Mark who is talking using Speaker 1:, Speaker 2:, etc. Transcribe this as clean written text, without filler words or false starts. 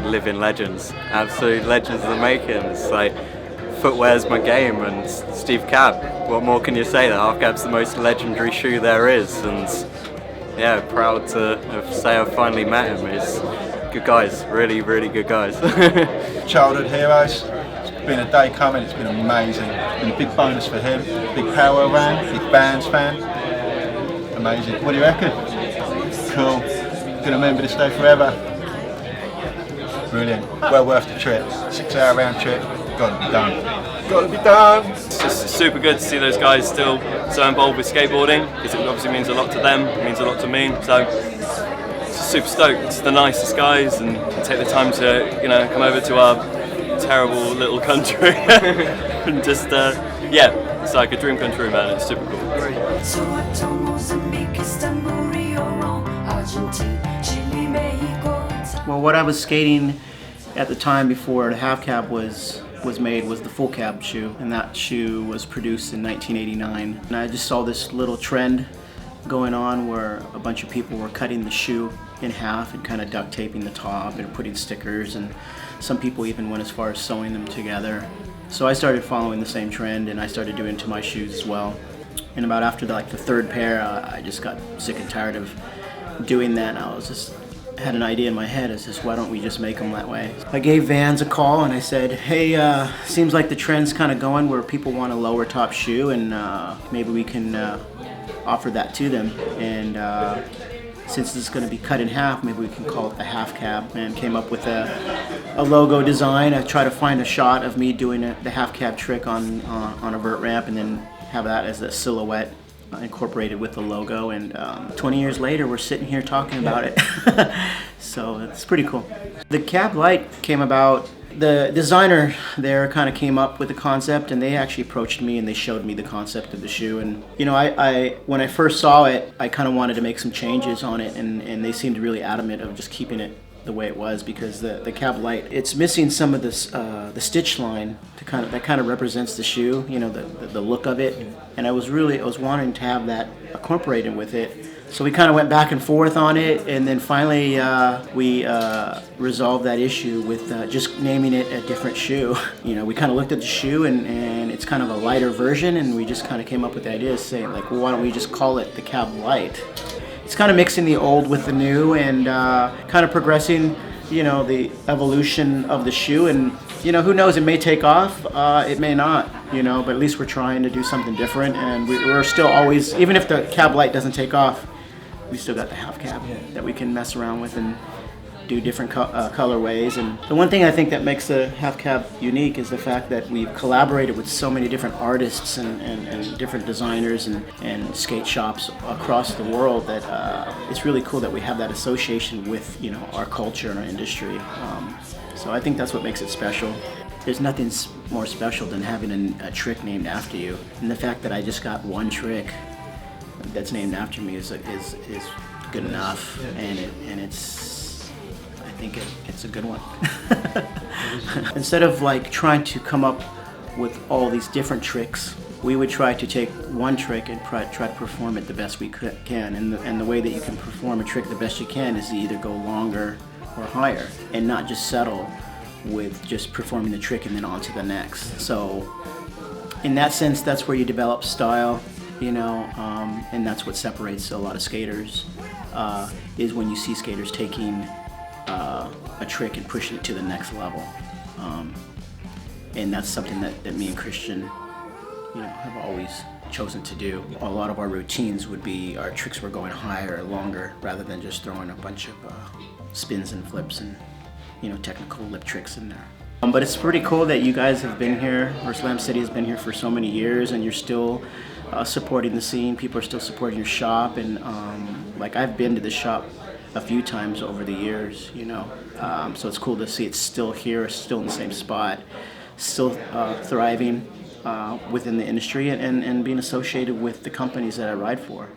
Speaker 1: living legends, absolute legends of the making. It's like, footwear's my game, and Steve Cab, what more can you say? The Half Cab's the most legendary shoe there is, and yeah, proud to say I've finally met him. He's good guys, really, really good guys.
Speaker 2: Childhood heroes. It's been a day coming, it's been amazing. It's been a big bonus for him. Big Power fan, big Vans fan. Amazing. What do you reckon? Cool. Gonna remember this day forever. Brilliant. Well worth the trip. 6-hour round trip. Gotta be done. Gotta be done.
Speaker 3: It's just super good to see those guys still so involved with skateboarding, because it obviously means a lot to them, it means a lot to me. So just super stoked. It's the nicest guys, and take the time to, you know, come over to our terrible little country and just yeah, it's like a dream come true, man. It's super cool.
Speaker 4: Well, what I was skating at the time before the half cab was made was the full cab shoe, and that shoe was produced in 1989. And I just saw this little trend going on where a bunch of people were cutting the shoe in half and kind of duct taping the top and putting stickers, and some people even went as far as sewing them together. So I started following the same trend, and I started doing it to my shoes as well. And about after the third pair, I just got sick and tired of doing that. And I had an idea in my head. It's just, why don't we just make them that way? I gave Vans a call and I said, hey, seems like the trend's kind of going where people want a lower top shoe, and maybe we can offer that to them. And since it's going to be cut in half, maybe we can call it the half cab. And came up with a logo design. I tried to find a shot of me doing the half cab trick on a vert ramp, and then have that as a silhouette incorporated with the logo. And 20 years later, we're sitting here talking about it. So it's pretty cool. The Cab Lite came about, the designer there kind of came up with the concept, and they actually approached me and they showed me the concept of the shoe. And you know, I when I first saw it, I kind of wanted to make some changes on it, and they seemed really adamant of just keeping it the way it was, because the Cab Lite, it's missing some of this the stitch line that kind of represents the shoe, you know, the look of it. And I was wanting to have that incorporated with it. So we kind of went back and forth on it, and then finally we resolved that issue with just naming it a different shoe. You know, we kind of looked at the shoe, and it's kind of a lighter version, and we just kind of came up with the idea of saying, like, well, why don't we just call it the Cab Lite? It's kind of mixing the old with the new, and kind of progressing, you know, the evolution of the shoe. And you know, who knows, it may take off, it may not, you know, but at least we're trying to do something different. And we're still always, even if the Cab Lite doesn't take off, we still got the half cab that we can mess around with and do different colorways. And the one thing I think that makes the half cab unique is the fact that we've collaborated with so many different artists and different designers and skate shops across the world, that it's really cool that we have that association with, you know, our culture and our industry. So I think that's what makes it special. There's nothing more special than having a trick named after you, and the fact that I just got one trick that's named after me is good enough, and it's, I think it's a good one. Instead of like trying to come up with all these different tricks, we would try to take one trick and try to perform it the best we can. And the way that you can perform a trick the best you can is to either go longer or higher, and not just settle with just performing the trick and then on to the next. So in that sense, that's where you develop style, you know, and that's what separates a lot of skaters, is when you see skaters taking a trick and pushing it to the next level. And that's something that me and Christian, you know, have always chosen to do. A lot of our routines would be, our tricks were going higher or longer, rather than just throwing a bunch of spins and flips and, you know, technical lip tricks in there. But it's pretty cool that you guys have been here, or Slam City has been here for so many years, and you're still supporting the scene. People are still supporting your shop, and like, I've been to the shop a few times over the years, you know. So it's cool to see it's still here, still in the same spot, still thriving within the industry, and being associated with the companies that I ride for.